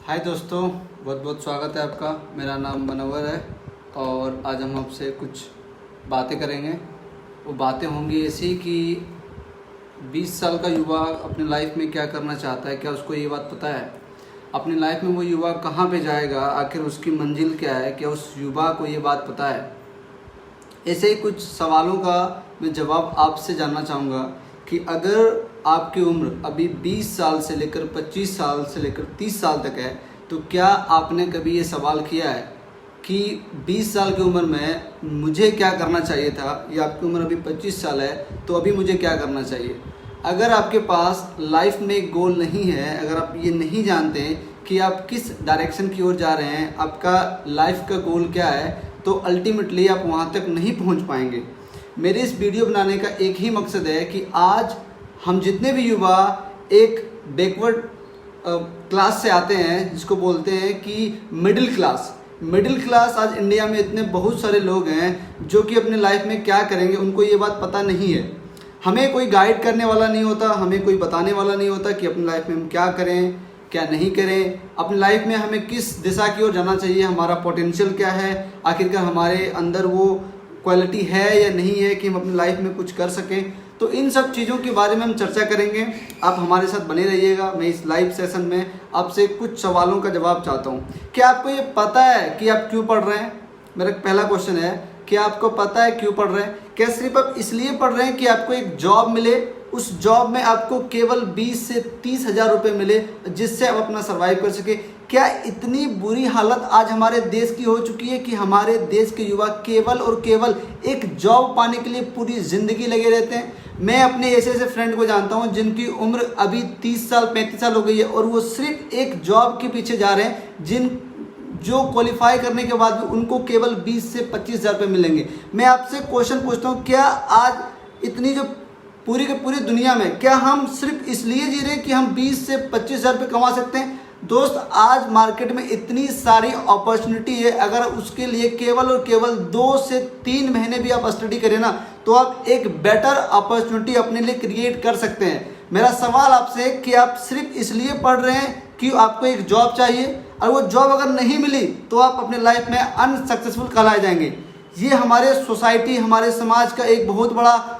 हाय दोस्तों, बहुत बहुत स्वागत है आपका। मेरा नाम मनोवर है और आज हम आपसे कुछ बातें करेंगे। वो बातें होंगी ऐसी कि 20 साल का युवा अपनी लाइफ में क्या करना चाहता है, क्या उसको ये बात पता है? अपनी लाइफ में वो युवा कहाँ पे जाएगा, आखिर उसकी मंजिल क्या है, क्या उस युवा को ये बात पता है? ऐसे ही कुछ सवालों का मैं जवाब आपसे जानना चाहूँगा कि अगर आपकी उम्र अभी 20 साल से लेकर 25 साल से लेकर 30 साल तक है, तो क्या आपने कभी ये सवाल किया है कि 20 साल की उम्र में मुझे क्या करना चाहिए था, या आपकी उम्र अभी 25 साल है तो अभी मुझे क्या करना चाहिए? अगर आपके पास लाइफ में एक गोल नहीं है, अगर आप ये नहीं जानते कि आप किस डायरेक्शन की ओर जा रहे हैं, आपका लाइफ का गोल क्या है, तो अल्टीमेटली आप वहाँ तक नहीं पहुँच पाएंगे। मेरे इस वीडियो बनाने का एक ही मकसद है कि आज हम जितने भी युवा एक बैकवर्ड क्लास से आते हैं, जिसको बोलते हैं कि मिडिल क्लास आज इंडिया में इतने बहुत सारे लोग हैं जो कि अपने लाइफ में क्या करेंगे उनको ये बात पता नहीं है। हमें कोई गाइड करने वाला नहीं होता, हमें कोई बताने वाला नहीं होता कि अपनी लाइफ में हम क्या करें क्या नहीं करें, अपनी लाइफ में हमें किस दिशा की ओर जाना चाहिए, हमारा पोटेंशियल क्या है, आखिरकार हमारे अंदर वो क्वालिटी है या नहीं है कि हम अपनी लाइफ में कुछ कर सकें। तो इन सब चीज़ों के बारे में हम चर्चा करेंगे। आप हमारे साथ बने रहिएगा। मैं इस लाइव सेशन में आपसे कुछ सवालों का जवाब चाहता हूँ। क्या आपको ये पता है कि आप क्यों पढ़ रहे हैं? मेरा पहला क्वेश्चन है, क्या आपको पता है क्यों पढ़ रहे हैं? क्या सिर्फ आप इसलिए पढ़ रहे हैं कि आपको एक जॉब मिले, उस जॉब में आपको केवल 20 से 30 हज़ार रुपये मिले जिससे आप अपना सर्वाइव कर सके? क्या इतनी बुरी हालत आज हमारे देश की हो चुकी है कि हमारे देश के युवा केवल और केवल एक जॉब पाने के लिए पूरी ज़िंदगी लगे रहते हैं? मैं अपने ऐसे फ्रेंड को जानता हूं जिनकी उम्र अभी 30 साल 35 साल हो गई है और वो सिर्फ एक जॉब के पीछे जा रहे हैं, जो क्वालिफाई करने के बाद भी उनको केवल 20 से 25 हज़ार रुपये मिलेंगे। मैं आपसे क्वेश्चन पूछता हूँ, क्या आज इतनी जो पूरी की पूरी दुनिया में क्या हम सिर्फ इसलिए जी रहे हैं कि हम 20 से 25 हज़ार रुपये कमा सकते हैं? दोस्त, आज मार्केट में इतनी सारी अपॉर्चुनिटी है, अगर उसके लिए केवल और केवल 2 से 3 महीने भी आप स्टडी करें ना, तो आप एक बेटर अपॉर्चुनिटी अपने लिए क्रिएट कर सकते हैं। मेरा सवाल आपसे है कि आप सिर्फ इसलिए पढ़ रहे हैं कि आपको एक जॉब चाहिए, और वो जॉब अगर नहीं मिली तो आप अपने लाइफ में अनसक्सेसफुल कहलाए जाएंगे। ये हमारे सोसाइटी, हमारे समाज का एक बहुत बड़ा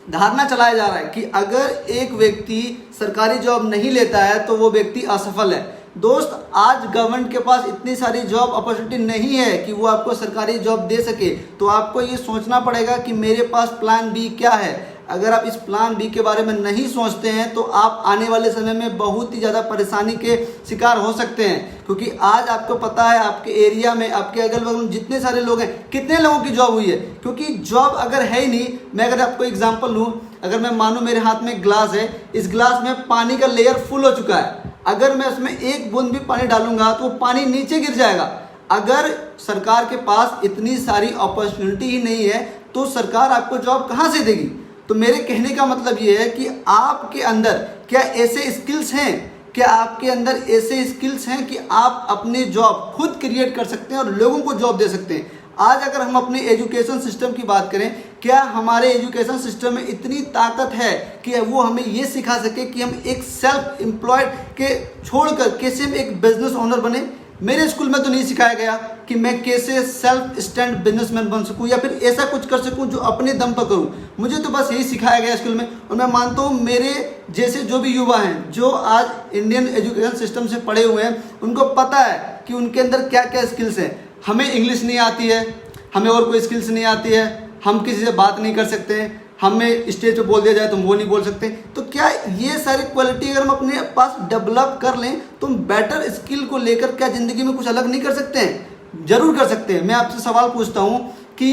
धारणा चलाया जा रहा है कि अगर एक व्यक्ति सरकारी जॉब नहीं लेता है तो वो व्यक्ति असफल है। दोस्त, आज गवर्नमेंट के पास इतनी सारी जॉब अपॉर्चुनिटी नहीं है कि वो आपको सरकारी जॉब दे सके, तो आपको ये सोचना पड़ेगा कि मेरे पास प्लान बी क्या है। अगर आप इस प्लान बी के बारे में नहीं सोचते हैं तो आप आने वाले समय में बहुत ही ज़्यादा परेशानी के शिकार हो सकते हैं, क्योंकि आज आपको पता है आपके एरिया में, आपके अगल बगल में जितने सारे लोग हैं, कितने लोगों की जॉब हुई है, क्योंकि जॉब अगर है ही नहीं। मैं अगर आपको एग्जांपल लूँ, अगर मैं मानूँ मेरे हाथ में ग्लास है, इस ग्लास में पानी का लेयर फुल हो चुका है, अगर मैं उसमें एक बूंद भी पानी डालूंगा तो वो पानी नीचे गिर जाएगा। अगर सरकार के पास इतनी सारी अपॉर्चुनिटी ही नहीं है तो सरकार आपको जॉब कहाँ से देगी? तो मेरे कहने का मतलब ये है कि आपके अंदर क्या ऐसे स्किल्स हैं, क्या आपके अंदर ऐसे स्किल्स हैं कि आप अपनी जॉब खुद क्रिएट कर सकते हैं और लोगों को जॉब दे सकते हैं? आज अगर हम अपने एजुकेशन सिस्टम की बात करें, क्या हमारे एजुकेशन सिस्टम में इतनी ताकत है कि वो हमें ये सिखा सके कि हम एक सेल्फ एम्प्लॉयड के छोड़कर कैसे हम एक बिजनेस ओनर बने? मेरे स्कूल में तो नहीं सिखाया गया कि मैं कैसे सेल्फ स्टैंड बिजनेसमैन बन सकूं या फिर ऐसा कुछ कर सकूं जो अपने दम पर करूं। मुझे तो बस यही सिखाया गया स्कूल में, और मैं मानता हूं मेरे जैसे जो भी युवा हैं जो आज इंडियन एजुकेशन सिस्टम से पढ़े हुए हैं, उनको पता है कि उनके अंदर क्या क्या स्किल्स हैं। हमें इंग्लिश नहीं आती है, हमें और कोई स्किल्स नहीं आती है, हम किसी से बात नहीं कर सकते हैं, हमें स्टेज पे बोल दिया जाए तो हम वो नहीं बोल सकते। तो क्या ये सारी क्वालिटी अगर हम अपने पास डेवलप कर लें तो हम बेटर स्किल को लेकर क्या ज़िंदगी में कुछ अलग नहीं कर सकते हैं? जरूर कर सकते हैं। मैं आपसे सवाल पूछता हूँ कि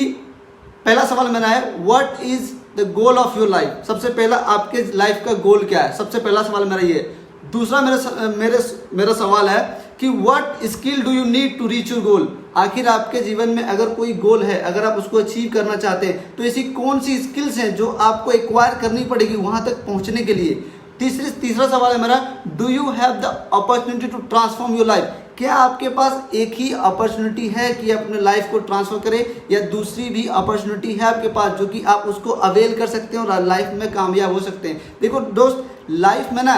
पहला सवाल मेरा है, what is the goal of your life? सबसे पहला आपके लाइफ का गोल क्या है? सबसे पहला सवाल मेरा ये है। दूसरा मेरा सवाल है कि what skill do you need to reach your goal? आखिर आपके जीवन में अगर कोई गोल है, अगर आप उसको अचीव करना चाहते हैं, तो ऐसी कौन सी स्किल्स हैं जो आपको एक्वायर करनी पड़ेगी वहां तक पहुंचने के लिए? तीसरा सवाल है मेरा, do you have the opportunity to transform your life? क्या आपके पास एक ही अपॉर्चुनिटी है कि अपने लाइफ को ट्रांसफर करें, या दूसरी भी अपॉर्चुनिटी है आपके पास जो कि आप उसको अवेल कर सकते हैं और लाइफ में कामयाब हो सकते हैं? देखो दोस्त, लाइफ में ना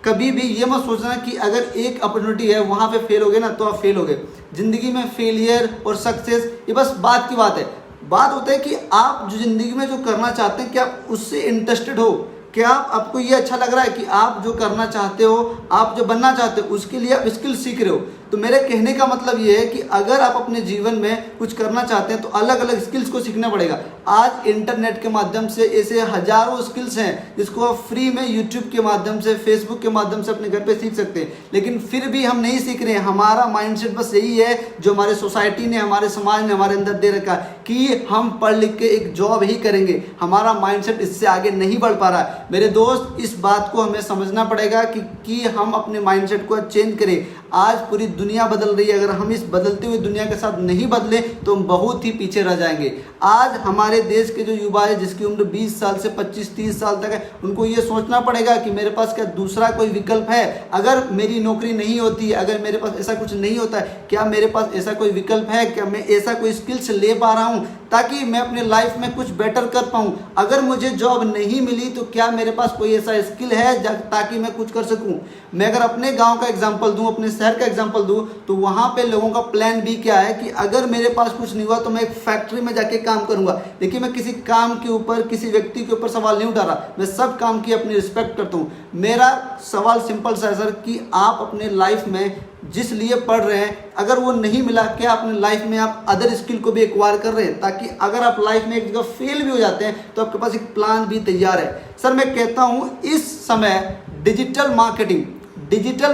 कभी भी ये मत सोचना कि अगर एक अपॉर्चुनिटी है वहाँ पे फेल हो गए ना तो आप फेल हो गए। ज़िंदगी में फेलियर और सक्सेस ये बस बात की बात है। बात होता है कि आप जो ज़िंदगी में जो करना चाहते हैं क्या आप उससे इंटरेस्टेड हो, क्या आपको ये अच्छा लग रहा है कि आप जो करना चाहते हो, आप जो बनना चाहते हो उसके लिए आप स्किल सीख रहे हो। तो मेरे कहने का मतलब ये है कि अगर आप अपने जीवन में कुछ करना चाहते हैं तो अलग अलग स्किल्स को सीखना पड़ेगा। आज इंटरनेट के माध्यम से ऐसे हजारों स्किल्स हैं जिसको आप फ्री में यूट्यूब के माध्यम से, फेसबुक के माध्यम से अपने घर पे सीख सकते हैं, लेकिन फिर भी हम नहीं सीख रहे हैं। हमारा माइंडसेट बस यही है जो हमारे सोसाइटी ने, हमारे समाज ने हमारे अंदर दे रखा है कि हम पढ़ लिख के एक जॉब ही करेंगे। हमारा माइंडसेट इससे आगे नहीं बढ़ पा रहा है। मेरे दोस्त, इस बात को हमें समझना पड़ेगा कि हम अपने माइंडसेट को चेंज करें। आज पूरी दुनिया बदल रही है, अगर हम इस बदलती हुई दुनिया के साथ नहीं बदले तो हम बहुत ही पीछे रह जाएंगे। आज हमारे देश के जो युवा है जिसकी उम्र 20 साल से 25-30 साल तक है, उनको ये सोचना पड़ेगा कि मेरे पास क्या दूसरा कोई विकल्प है। अगर मेरी नौकरी नहीं होती है, अगर मेरे पास ऐसा कुछ नहीं होता है, क्या मेरे पास ऐसा कोई विकल्प है, क्या मैं ऐसा कोई स्किल्स ले पा रहा हूँ ताकि मैं अपने लाइफ में कुछ बेटर कर पाऊँ। अगर मुझे जॉब नहीं मिली तो क्या मेरे पास कोई ऐसा स्किल है ताकि मैं कुछ कर सकूँ। मैं अगर अपने गाँव का एग्जाम्पल दूँ, अपने शहर का एग्जाम्पल दूँ, तो वहाँ पे लोगों का प्लान बी क्या है कि अगर मेरे पास कुछ नहीं हुआ तो मैं एक फैक्ट्री में जाके काम करूँगा। देखिए, मैं किसी काम के ऊपर, किसी व्यक्ति के ऊपर सवाल नहीं उठा रहा, मैं सब काम की अपनी रिस्पेक्ट करता हूँ। मेरा सवाल सिंपल सा है सर कि आप अपने लाइफ में जिस लिए पढ़ रहे हैं, अगर वो नहीं मिला, क्या अपने लाइफ में आप अदर स्किल को भी एक्वायर कर रहे हैं ताकि अगर आप लाइफ में एक जगह फेल भी हो जाते हैं तो आपके पास एक प्लान भी तैयार है। सर मैं कहता हूँ इस समय डिजिटल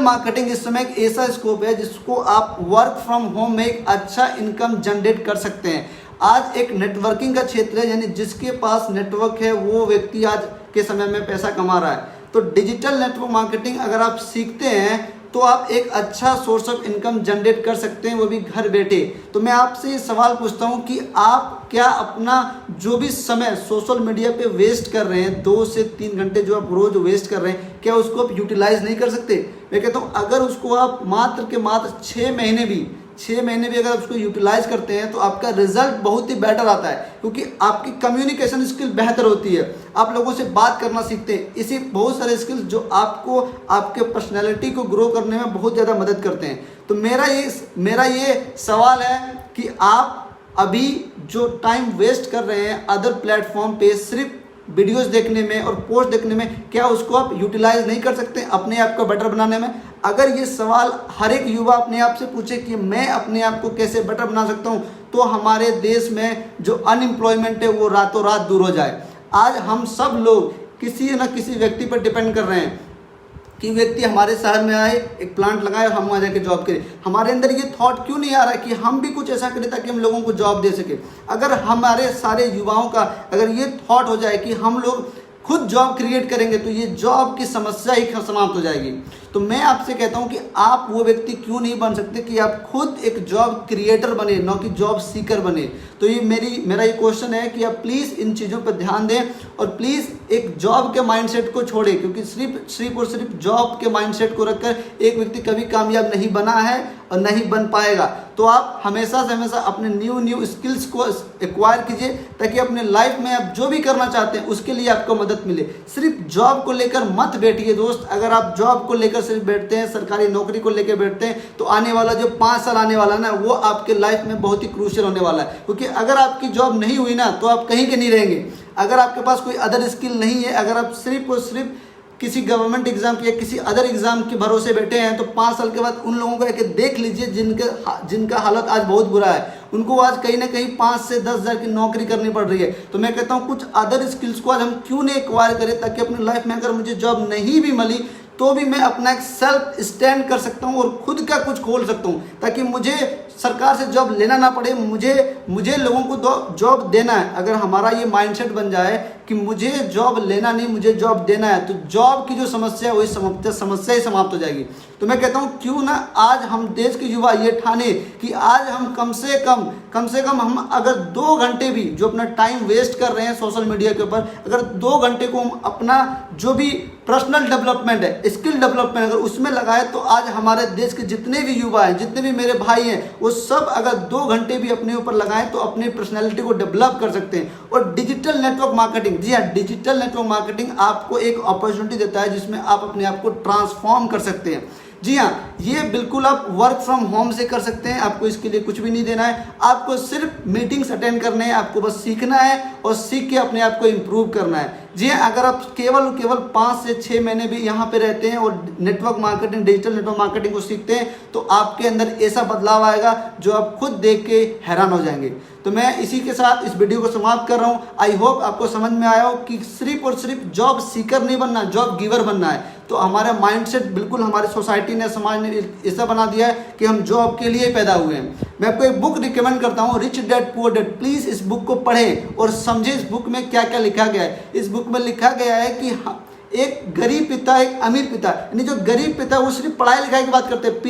मार्केटिंग इस समय एक ऐसा स्कोप है जिसको आप वर्क फ्रॉम होम में एक अच्छा इनकम जनरेट कर सकते हैं। आज एक नेटवर्किंग का क्षेत्र है, यानी जिसके पास नेटवर्क है वो व्यक्ति आज के समय में पैसा कमा रहा है। तो डिजिटल नेटवर्क मार्केटिंग अगर आप सीखते हैं तो आप एक अच्छा सोर्स ऑफ इनकम जनरेट कर सकते हैं, वो भी घर बैठे। तो मैं आपसे ये सवाल पूछता हूँ कि आप क्या अपना जो भी समय सोशल मीडिया पे वेस्ट कर रहे हैं, 2 से 3 घंटे जो आप रोज वेस्ट कर रहे हैं, क्या उसको आप यूटिलाइज नहीं कर सकते? मैं कहता हूँ अगर उसको आप मात्र के मात्र 6 महीने भी अगर आप उसको यूटिलाइज करते हैं तो आपका रिजल्ट बहुत ही बेटर आता है, क्योंकि आपकी कम्युनिकेशन स्किल बेहतर होती है, आप लोगों से बात करना सीखते हैं। इसी बहुत सारे स्किल्स जो आपको आपके पर्सनैलिटी को ग्रो करने में बहुत ज़्यादा मदद करते हैं। तो मेरा ये सवाल है कि आप अभी जो टाइम वेस्ट कर रहे हैं अदर प्लेटफॉर्म पे सिर्फ वीडियोस देखने में और पोस्ट देखने में, क्या उसको आप यूटिलाइज नहीं कर सकते अपने आप को बेटर बनाने में? अगर ये सवाल हर एक युवा अपने आप से पूछे कि मैं अपने आप को कैसे बेटर बना सकता हूँ, तो हमारे देश में जो अनएम्प्लॉयमेंट है वो रातों रात दूर हो जाए। आज हम सब लोग किसी न किसी व्यक्ति पर डिपेंड कर रहे हैं कि व्यक्ति हमारे शहर में आए, एक प्लांट लगाए और हम वहाँ जाके जॉब करें। हमारे अंदर ये थॉट क्यों नहीं आ रहा है कि हम भी कुछ ऐसा करें ताकि हम लोगों को जॉब दे सके? अगर हमारे सारे युवाओं का अगर ये थॉट हो जाए कि हम लोग खुद जॉब क्रिएट करेंगे तो ये जॉब की समस्या ही समाप्त हो जाएगी। तो मैं आपसे कहता हूं कि आप वो व्यक्ति क्यों नहीं बन सकते कि आप खुद एक जॉब क्रिएटर बने, न कि जॉब सीकर बने। तो ये मेरा ये क्वेश्चन है कि आप प्लीज़ इन चीज़ों पर ध्यान दें और प्लीज़ एक जॉब के माइंडसेट को छोड़ें, क्योंकि सिर्फ और सिर्फ जॉब के माइंडसेट को रखकर एक व्यक्ति कभी कामयाब नहीं बना है और नहीं बन पाएगा। तो आप हमेशा से हमेशा अपने न्यू स्किल्स को एक्वायर कीजिए ताकि अपने लाइफ में आप जो भी करना चाहते हैं उसके लिए आपको मदद मिले। सिर्फ जॉब को लेकर मत बैठिए दोस्त। अगर आप जॉब को लेकर सिर्फ बैठते हैं, सरकारी नौकरी को लेकर बैठते हैं, तो आने वाला जो 5 साल आने वाला ना, वो आपके लाइफ में बहुत ही क्रूशियल होने वाला है। क्योंकि अगर आपकी जॉब नहीं हुई ना तो आप कहीं के नहीं रहेंगे। अगर आपके पास कोई अदर स्किल नहीं है, अगर आप सिर्फ और सिर्फ किसी गवर्नमेंट एग्जाम या किसी अदर एग्जाम के भरोसे बैठे हैं, तो 5 साल के बाद उन लोगों को एक देख लीजिए जिनका हालत आज बहुत बुरा है। उनको आज कहीं ना कहीं 5 से 10 हज़ार की नौकरी करनी पड़ रही है। तो मैं कहता हूँ कुछ अदर स्किल्स को आज हम क्यों नहीं एक्वायर करें ताकि अपनी लाइफ में अगर मुझे जॉब नहीं भी मिली तो भी मैं अपना एक सेल्फ स्टैंड कर सकता हूँ और खुद का कुछ खोल सकता हूँ, ताकि मुझे सरकार से जॉब लेना ना पड़े, मुझे लोगों को जॉब देना है। अगर हमारा ये माइंडसेट बन जाए कि मुझे जॉब लेना नहीं, मुझे जॉब देना है, तो जॉब की जो समस्या है वही समस्या ही समाप्त हो जाएगी। तो मैं कहता हूँ क्यों ना आज हम देश के युवा ये ठाने कि आज हम कम से कम हम अगर 2 घंटे भी जो अपना टाइम वेस्ट कर रहे हैं सोशल मीडिया के ऊपर, अगर 2 घंटे को हम अपना जो भी पर्सनल डेवलपमेंट है, स्किल डेवलपमेंट अगर उसमें लगाए, तो आज हमारे देश के जितने भी युवा हैं, जितने भी मेरे भाई हैं, वो सब अगर 2 घंटे भी अपने ऊपर लगाएं तो अपनी पर्सनैलिटी को डेवलप कर सकते हैं। और डिजिटल नेटवर्क मार्केटिंग मार्केटिंग, जी हाँ, डिजिटल नेटवर्क मार्केटिंग आपको एक अपॉर्चुनिटी देता है जिसमें आप अपने आप को ट्रांसफॉर्म कर सकते हैं। जी हाँ, ये बिल्कुल आप वर्क फ्रॉम होम से कर सकते हैं। आपको इसके लिए कुछ भी नहीं देना है, आपको सिर्फ मीटिंग्स अटेंड करने हैं, आपको बस सीखना है और सीख के अपने आप को इम्प्रूव करना है। जी हाँ, अगर आप केवल 5 से 6 महीने भी यहाँ पे रहते हैं और network marketing, digital network marketing को सीखते हैं तो आपके अंदर ऐसा बदलाव आएगा जो आप खुद देख के हैरान हो जाएंगे। तो मैं इसी के साथ इस वीडियो को समाप्त कर रहा हूँ। आई होप आपको समझ में आया हो कि सिर्फ और सिर्फ जॉब सीकर नहीं बनना, जॉब गिवर बनना है। तो हमारा माइंडसेट बिल्कुल हमारी सोसाइटी ने, समाज ने ऐसा बना दिया है कि हम जॉब के लिए पैदा हुए हैं। मैं आपको एक बुक रिकमेंड करता हूँ, rich dad poor dad. Please इस बुक को पढ़ें और समझें इस बुक में क्या क्या लिखा गया है। इस बुक में लिखा गया है कि एक गरीब पिता, एक अमीर पिता, यानी जो गरीब पिता वो सिर्फ पढ़ाई लिखाई की बात करते हैं,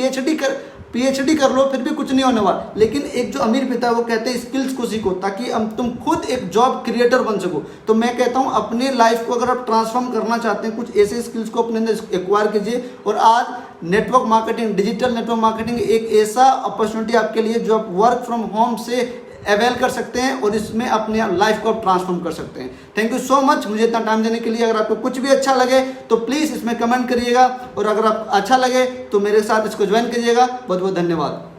पीएचडी कर लो फिर भी कुछ नहीं होने वाला। लेकिन एक जो अमीर पिता है वो कहते हैं स्किल्स को सीखो ताकि तुम खुद एक जॉब क्रिएटर बन सको। तो मैं कहता हूँ अपने लाइफ को अगर आप ट्रांसफॉर्म करना चाहते हैं, कुछ ऐसे स्किल्स को अपने अंदर एक्वायर कीजिए। और आज network marketing, digital network marketing एक ऐसा अपॉर्चुनिटी आपके लिए जो आप वर्क फ्रॉम होम से अवेल कर सकते हैं और इसमें अपने लाइफ को आप ट्रांसफॉर्म कर सकते हैं। थैंक यू सो मच मुझे इतना टाइम देने के लिए। अगर आपको कुछ भी अच्छा लगे तो प्लीज़ इसमें कमेंट करिएगा और अगर आप अच्छा लगे तो मेरे साथ इसको ज्वाइन कीजिएगा। बहुत बहुत धन्यवाद।